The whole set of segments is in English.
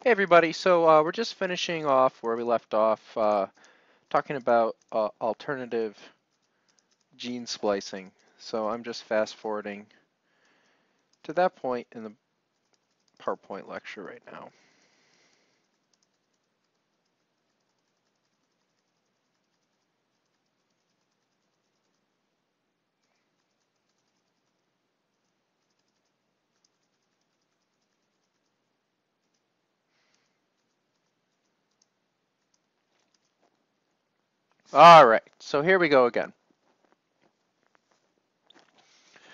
Hey everybody, so we're just finishing off where we left off, talking about alternative gene splicing. So I'm just fast forwarding to that point in the PowerPoint lecture right now. All right, so here we go again.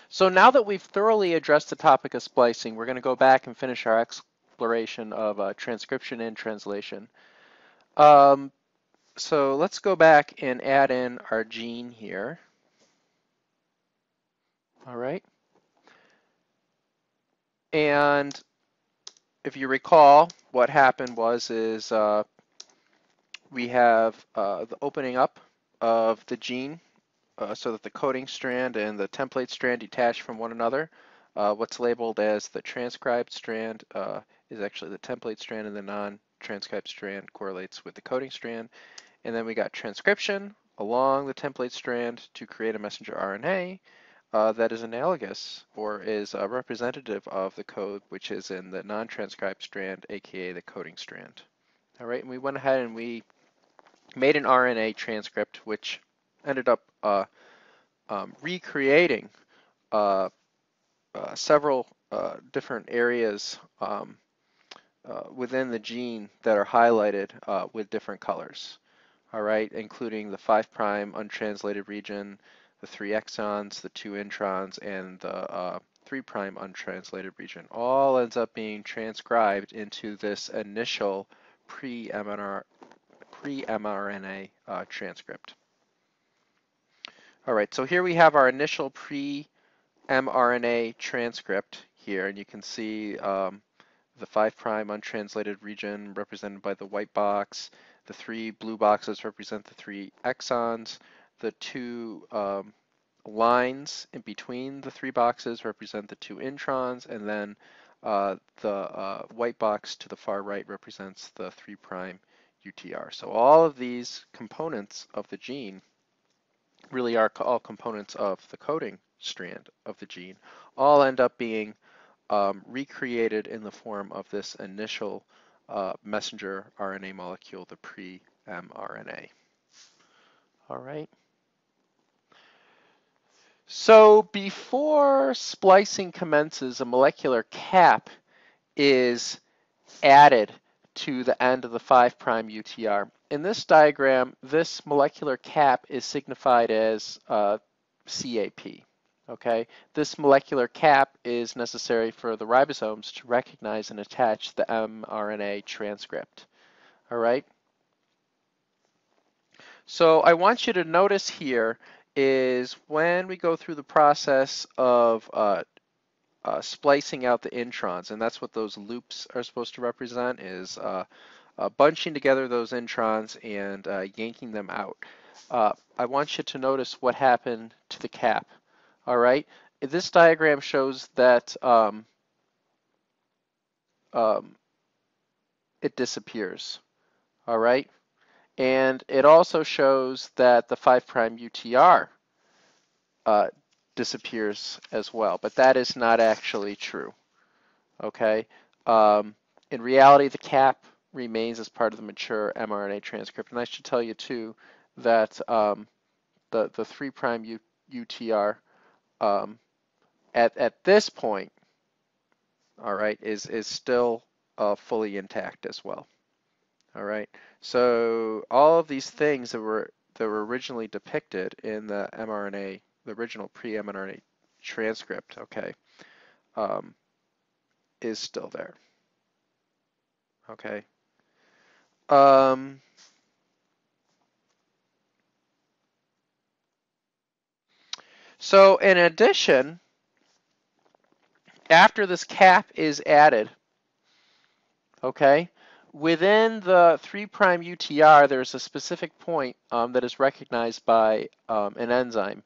So now that we've thoroughly addressed the topic of splicing, we're going to go back and finish our exploration of transcription and translation. So let's go back and add in our gene here. All right. And if you recall, what happened was we have the opening up of the gene so that the coding strand and the template strand detach from one another. What's labeled as the transcribed strand is actually the template strand, and the non-transcribed strand correlates with the coding strand. And then we got transcription along the template strand to create a messenger RNA that is analogous or is representative of the code which is in the non-transcribed strand, aka the coding strand. All right, and we went ahead and we made an RNA transcript which ended up recreating several differ' areas within the gene that are highlighted with different colors. All right, including the 5' untranslated region, the 3 exons, the 2 introns, and the 3' untranslated region. All ends up being transcribed into this initial pre-mRNA transcript. All right, so here we have our initial pre-mRNA transcript here, and you can see the 5' untranslated region represented by the white box. The 3 blue boxes represent the 3 exons. The 2 lines in between the 3 boxes represent the 2 introns, and then the white box to the far right represents the 3' UTR. So all of these components of the gene really are all components of the coding strand of the gene, all end up being recreated in the form of this initial messenger RNA molecule, the pre-mRNA. All right. So before splicing commences, a molecular cap is added to the end of the 5' UTR. In this diagram, this molecular cap is signified as CAP. Okay, this molecular cap is necessary for the ribosomes to recognize and attach the mRNA transcript. All right. So I want you to notice here is when we go through the process of splicing out the introns, and that's what those loops are supposed to represent, is bunching together those introns and yanking them out. I want you to notice what happened to the cap. All right, this diagram shows that it disappears. All right, and it also shows that the 5' UTR disappears as well, but that is not actually true. Okay, in reality, the cap remains as part of the mature mRNA transcript, and I should tell you too that the 3' UTR at this point, all right, is still fully intact as well. All right, so all of these things that were originally depicted in the mRNA, the original pre-mRNA transcript, okay, is still there. Okay. So in addition, after this cap is added, okay, within the 3' UTR, there's a specific point that is recognized by an enzyme,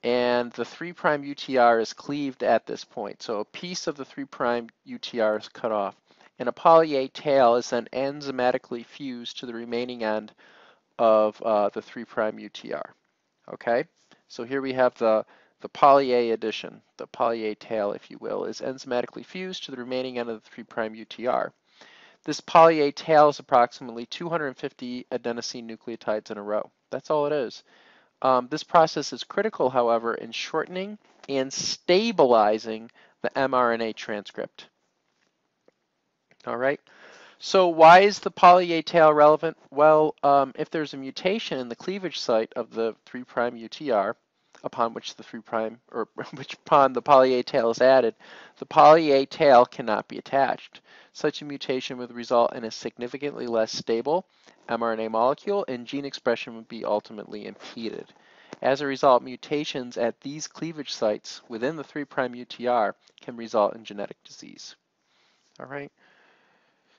and the 3' UTR is cleaved at this point. So a piece of the 3' UTR is cut off, and a PolyA tail is then enzymatically fused to the remaining end of the 3' UTR. Okay, so here we have the PolyA addition, the PolyA tail, if you will, is enzymatically fused to the remaining end of the 3' UTR. This PolyA tail is approximately 250 adenosine nucleotides in a row. That's all it is. This process is critical, however, in shortening and stabilizing the mRNA transcript. All right. So why is the PolyA tail relevant? Well, if there's a mutation in the cleavage site of the 3' UTR, upon which the 3' or which upon the PolyA tail is added, the PolyA tail cannot be attached. Such a mutation would result in a significantly less stable mRNA molecule, and gene expression would be ultimately impeded. As a result, mutations at these cleavage sites within the 3' UTR can result in genetic disease. All right.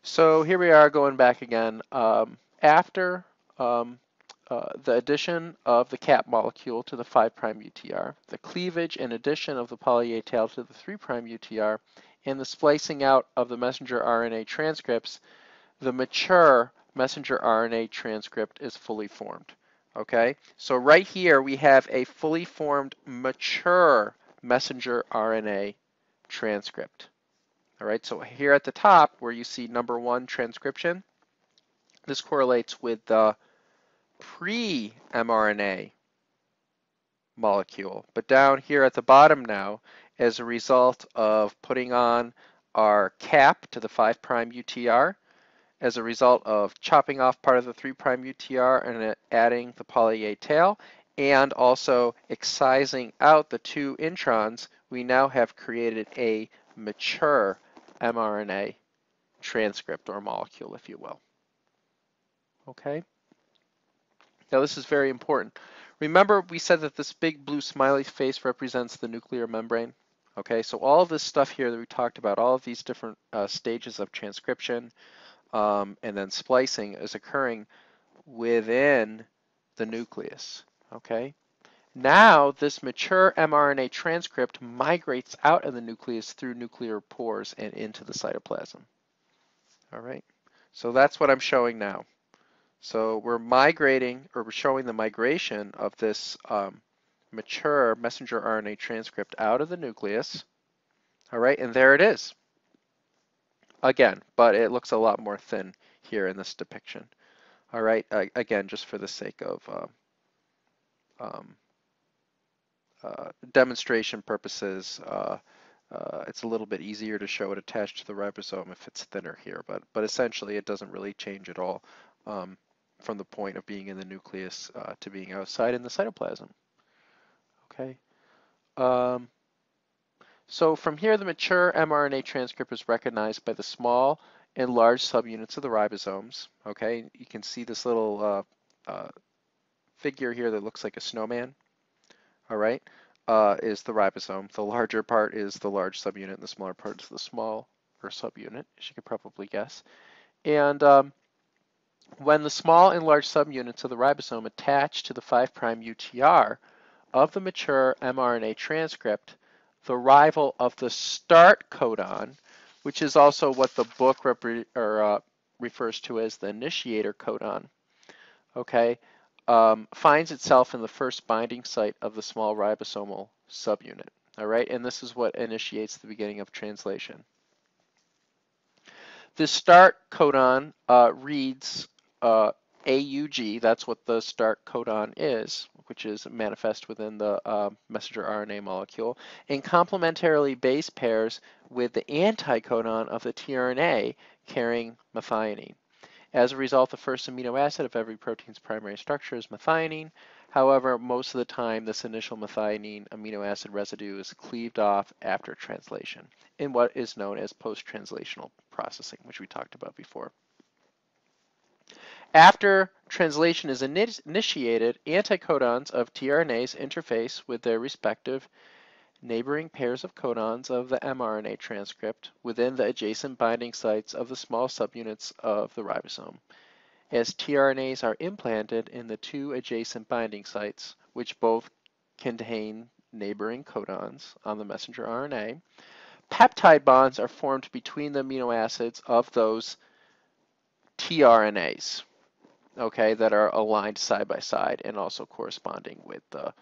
So here we are going back again. After the addition of the cap molecule to the 5' UTR, the cleavage and addition of the PolyA tail to the 3' UTR, and the splicing out of the messenger RNA transcripts, the mature messenger RNA transcript is fully formed. Okay, so right here we have a fully formed mature messenger RNA transcript. All right, so here at the top where you see number 1 transcription, this correlates with the pre-mRNA molecule. But down here at the bottom now, as a result of putting on our cap to the 5' UTR, as a result of chopping off part of the 3' UTR and adding the PolyA tail, and also excising out the 2 introns, we now have created a mature mRNA transcript or molecule, if you will. Okay? Now this is very important. Remember we said that this big blue smiley face represents the nuclear membrane? Okay, so all of this stuff here that we talked about, all of these different stages of transcription and then splicing is occurring within the nucleus. Okay? Now this mature mRNA transcript migrates out of the nucleus through nuclear pores and into the cytoplasm. All right, so that's what I'm showing now. So we're migrating, or we're showing the migration of this mature messenger RNA transcript out of the nucleus. All right, and there it is. Again, but it looks a lot more thin here in this depiction. All right, again, just for the sake of demonstration purposes, it's a little bit easier to show it attached to the ribosome if it's thinner here, but essentially it doesn't really change at all from the point of being in the nucleus to being outside in the cytoplasm. Okay. So from here, the mature mRNA transcript is recognized by the small and large subunits of the ribosomes. Okay, you can see this little figure here that looks like a snowman. All right, is the ribosome. The larger part is the large subunit, and the smaller part is the smaller subunit, as you could probably guess. And when the small and large subunits of the ribosome attach to the 5' UTR of the mature mRNA transcript, the arrival of the start codon, which is also what the book refers to as the initiator codon, okay, finds itself in the first binding site of the small ribosomal subunit. All right, and this is what initiates the beginning of translation. The start codon reads AUG, that's what the start codon is, which is manifest within the messenger RNA molecule, and complementarily base pairs with the anticodon of the tRNA carrying methionine. As a result, the first amino acid of every protein's primary structure is methionine. However, most of the time, this initial methionine amino acid residue is cleaved off after translation in what is known as post-translational processing, which we talked about before. After translation is initiated, anticodons of tRNAs interface with their respective neighboring pairs of codons of the mRNA transcript within the adjacent binding sites of the small subunits of the ribosome. As tRNAs are implanted in the 2 adjacent binding sites, which both contain neighboring codons on the messenger RNA, peptide bonds are formed between the amino acids of those tRNAs, okay, that are aligned side by side and also corresponding with the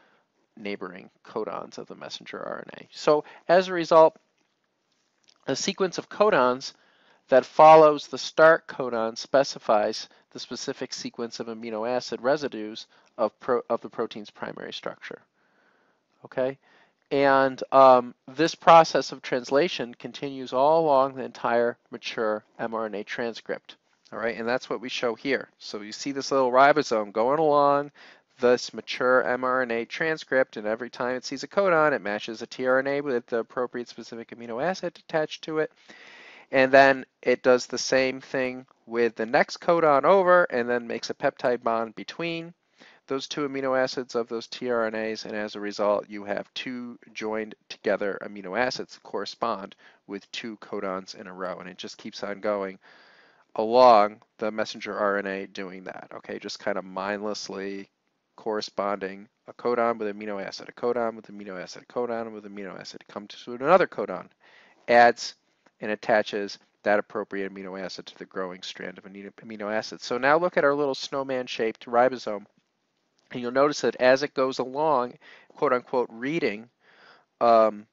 neighboring codons of the messenger RNA. So as a result, a sequence of codons that follows the start codon specifies the specific sequence of amino acid residues of the protein's primary structure. Okay, and this process of translation continues all along the entire mature mRNA transcript. All right, and that's what we show here. So you see this little ribosome going along this mature mRNA transcript, and every time it sees a codon, it matches a tRNA with the appropriate specific amino acid attached to it. And then it does the same thing with the next codon over and then makes a peptide bond between those two amino acids of those tRNAs, and as a result, you have two joined together amino acids that correspond with two codons in a row, and it just keeps on going along the messenger RNA doing that, okay, just kind of mindlessly corresponding a codon with amino acid, a codon with amino acid, a codon with amino acid, comes to another codon, adds and attaches that appropriate amino acid to the growing strand of amino acids. So now look at our little snowman-shaped ribosome. And you'll notice that as it goes along, quote unquote, reading the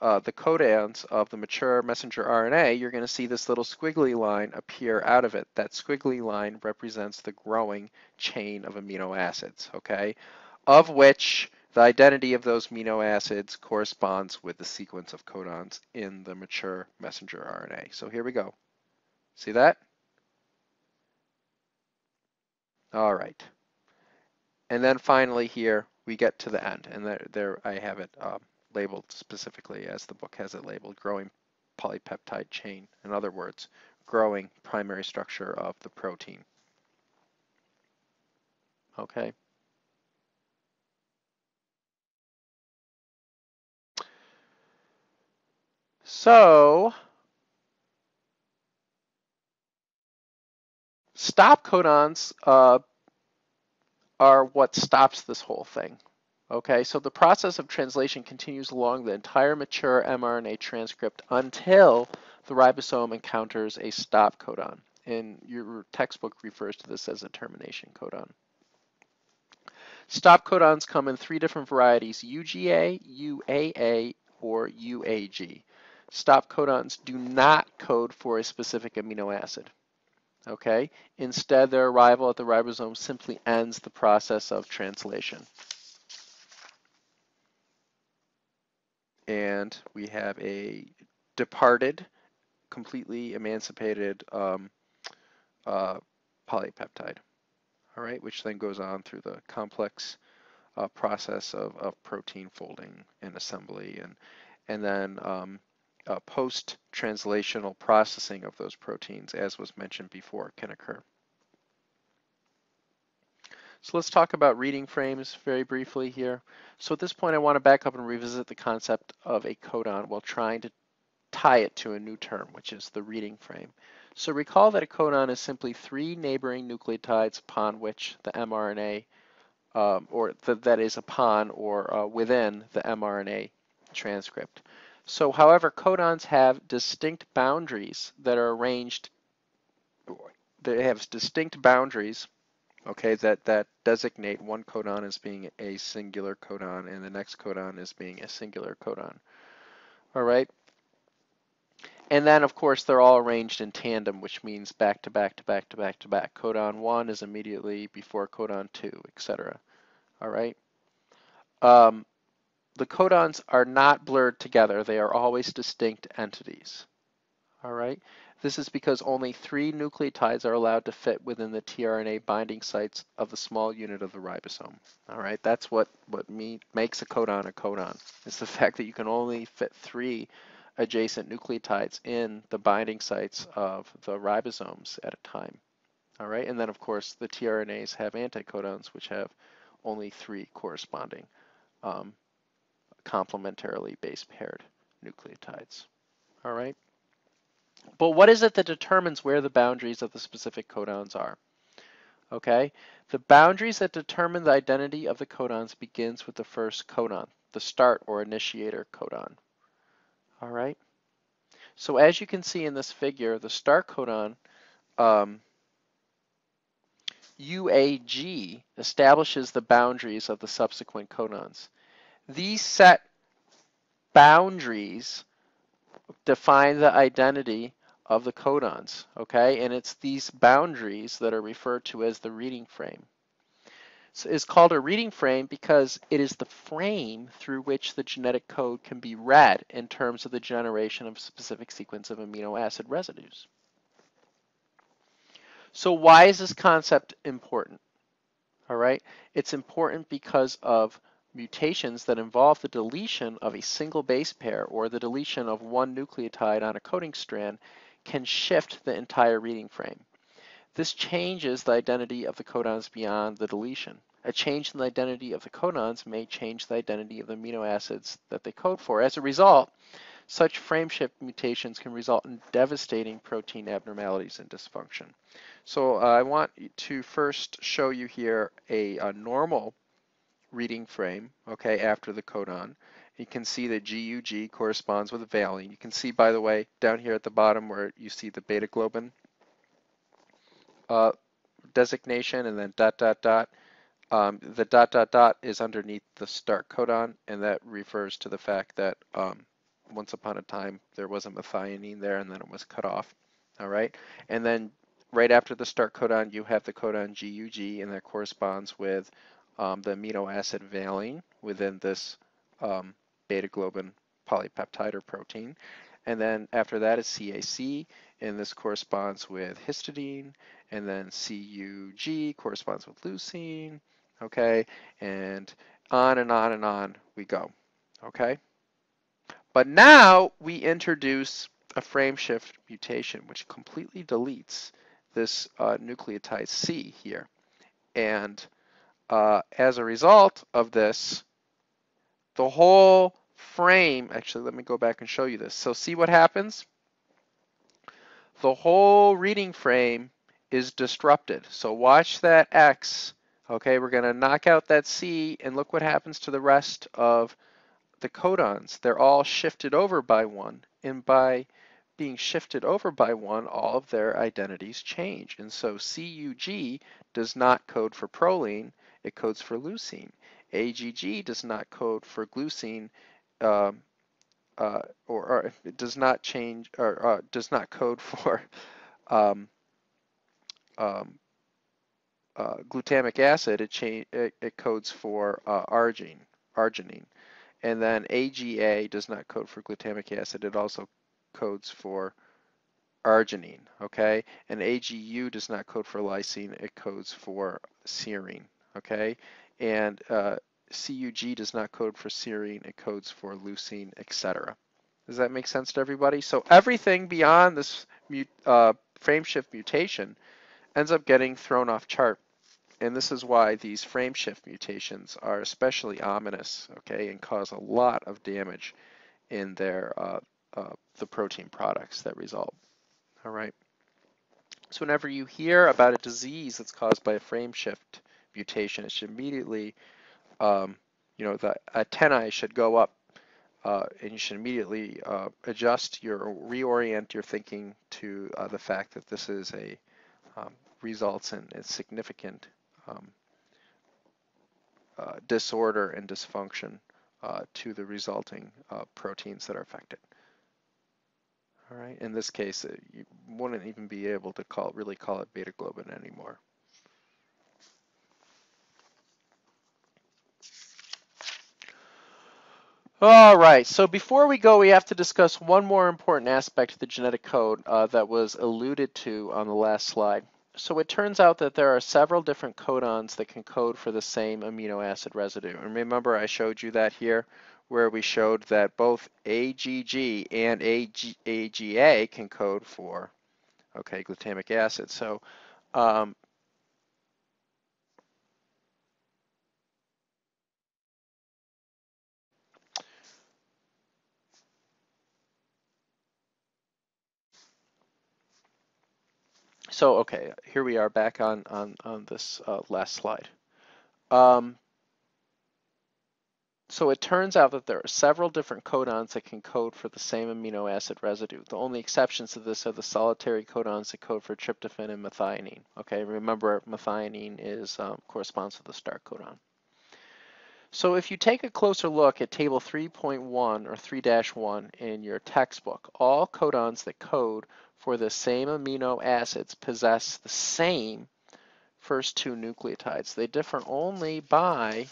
codons of the mature messenger RNA, you're going to see this little squiggly line appear out of it. That squiggly line represents the growing chain of amino acids, okay, of which the identity of those amino acids corresponds with the sequence of codons in the mature messenger RNA. So here we go. See that? All right. And then finally here, we get to the end, and there I have it labeled specifically as the book has it labeled, growing polypeptide chain. In other words, growing primary structure of the protein. Okay. So, stop codons are what stops this whole thing. Okay, so the process of translation continues along the entire mature mRNA transcript until the ribosome encounters a stop codon. And your textbook refers to this as a termination codon. Stop codons come in three different varieties: UGA, UAA, or UAG. Stop codons do not code for a specific amino acid. Okay, instead their arrival at the ribosome simply ends the process of translation. And we have a departed, completely emancipated polypeptide, all right, which then goes on through the complex process of protein folding and assembly, and then post-translational processing of those proteins, as was mentioned before, can occur. So let's talk about reading frames very briefly here. So at this point, I want to back up and revisit the concept of a codon while trying to tie it to a new term, which is the reading frame. So recall that a codon is simply three neighboring nucleotides upon which the mRNA, that is upon or within the mRNA transcript. So however, codons have distinct boundaries that are arranged, they have distinct boundaries, okay, that designate one codon as being a singular codon and the next codon as being a singular codon. All right. And then, of course, they're all arranged in tandem, which means back to back to back to back to back. Codon 1 is immediately before codon 2, etc. All right. The codons are not blurred together. They are always distinct entities. All right. This is because only three nucleotides are allowed to fit within the tRNA binding sites of the small unit of the ribosome. All right. That's what makes a codon. It's the fact that you can only fit three adjacent nucleotides in the binding sites of the ribosomes at a time. All right. And then, of course, the tRNAs have anticodons, which have only three corresponding complementarily base paired nucleotides. All right. But what is it that determines where the boundaries of the specific codons are? Okay, the boundaries that determine the identity of the codons begins with the first codon, the start or initiator codon. All right. So as you can see in this figure, the start codon UAG establishes the boundaries of the subsequent codons. These set boundaries define the identity of the codons, okay? And it's these boundaries that are referred to as the reading frame. So it's called a reading frame because it is the frame through which the genetic code can be read in terms of the generation of a specific sequence of amino acid residues. So why is this concept important? All right, it's important because of mutations that involve the deletion of a single base pair or the deletion of one nucleotide on a coding strand can shift the entire reading frame. This changes the identity of the codons beyond the deletion. A change in the identity of the codons may change the identity of the amino acids that they code for. As a result, such frameshift mutations can result in devastating protein abnormalities and dysfunction. So I want to first show you here a normal reading frame, okay, after the codon. You can see that GUG corresponds with valine. You can see, by the way, down here at the bottom where you see the beta globin designation and then dot, dot, dot. The dot, dot, dot is underneath the start codon, and that refers to the fact that once upon a time there was a methionine there and then it was cut off. All right, and then right after the start codon you have the codon GUG, and that corresponds with the amino acid valine within this beta globin polypeptide or protein. And then after that is CAC, and this corresponds with histidine, and then CUG corresponds with leucine, okay, and on and on and on we go, okay? But now we introduce a frameshift mutation which completely deletes this nucleotide C here. And as a result of this, the whole frame, actually let me go back and show you this. So see what happens? The whole reading frame is disrupted. So watch that X. Okay, we're going to knock out that C, and look what happens to the rest of the codons. They're all shifted over by one, and by being shifted over by one, all of their identities change. And so CUG does not code for proline, it codes for leucine. AGG does not code for glucine, or it does not change, or does not code for um, glutamic acid. It codes for arginine. And then AGA does not code for glutamic acid. It also codes for arginine, okay? And AGU does not code for lysine. It codes for serine, okay? And CUG does not code for serine. It codes for leucine, etc. Does that make sense to everybody? So everything beyond this frameshift mutation ends up getting thrown off chart. And this is why these frameshift mutations are especially ominous, okay, and cause a lot of damage in their the protein products that result. All right. So whenever you hear about a disease that's caused by a frameshift mutation, it should immediately, the antennae should go up, and you should immediately reorient your thinking to the fact that this is results in a significant disorder and dysfunction to the resulting proteins that are affected. All right. In this case, you wouldn't even be able to really call it beta globin anymore. All right. So before we go, we have to discuss one more important aspect of the genetic code that was alluded to on the last slide. So it turns out that there are several different codons that can code for the same amino acid residue. And remember, I showed you that here, where we showed that both AGG and AGA can code for, okay, glutamic acid. So okay, here we are back on this last slide. So it turns out that there are several different codons that can code for the same amino acid residue. The only exceptions to this are the solitary codons that code for tryptophan and methionine. Okay, remember methionine corresponds to the start codon. So if you take a closer look at table 3.1 or 3-1 in your textbook, all codons that code for the same amino acids possess the same first two nucleotides. They differ only by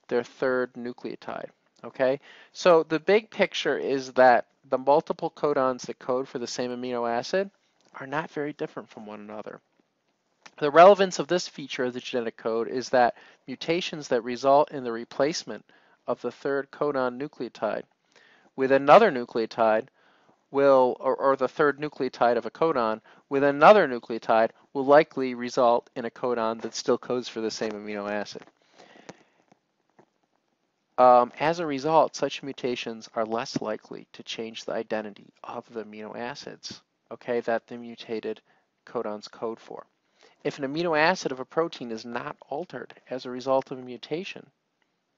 their third nucleotide. Okay, so the big picture is that the multiple codons that code for the same amino acid are not very different from one another. The relevance of this feature of the genetic code is that mutations that result in the replacement of the third codon nucleotide with another nucleotide or the third nucleotide of a codon with another nucleotide will likely result in a codon that still codes for the same amino acid. As a result, such mutations are less likely to change the identity of the amino acids, okay, that the mutated codons code for. If an amino acid of a protein is not altered as a result of a mutation,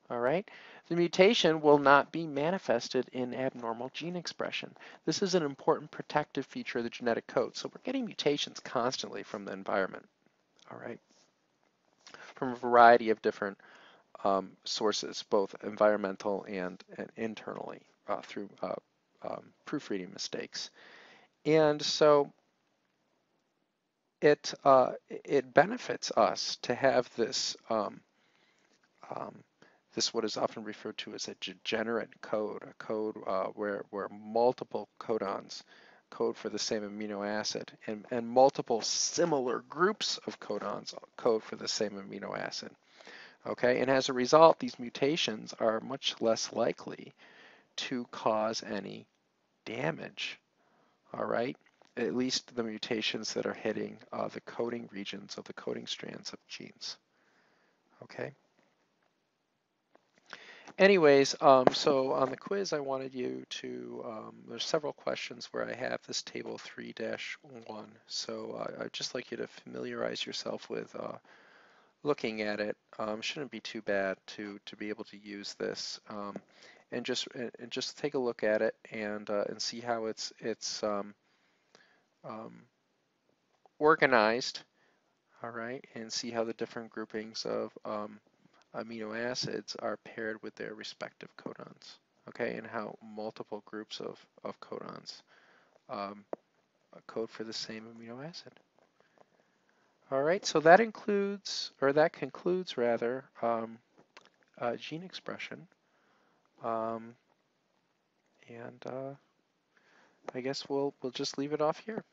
all right, the mutation will not be manifested in abnormal gene expression. This is an important protective feature of the genetic code. So we're getting mutations constantly from the environment, all right, from a variety of different sources, both environmental and internally through proofreading mistakes. And so it benefits us to have this this what is often referred to as a degenerate code, a code where multiple codons code for the same amino acid, and multiple similar groups of codons code for the same amino acid. Okay, and as a result, these mutations are much less likely to cause any damage. All right, at least the mutations that are hitting the coding regions of the coding strands of genes. Okay. Anyways, so on the quiz, I wanted you to, there's several questions where I have this table 3-1. So I'd just like you to familiarize yourself with looking at it. Shouldn't be too bad to be able to use this, and just take a look at it and see how it's organized. All right, and see how the different groupings of amino acids are paired with their respective codons. Okay, and how multiple groups of codons code for the same amino acid. All right, so that concludes rather gene expression, and I guess we'll just leave it off here.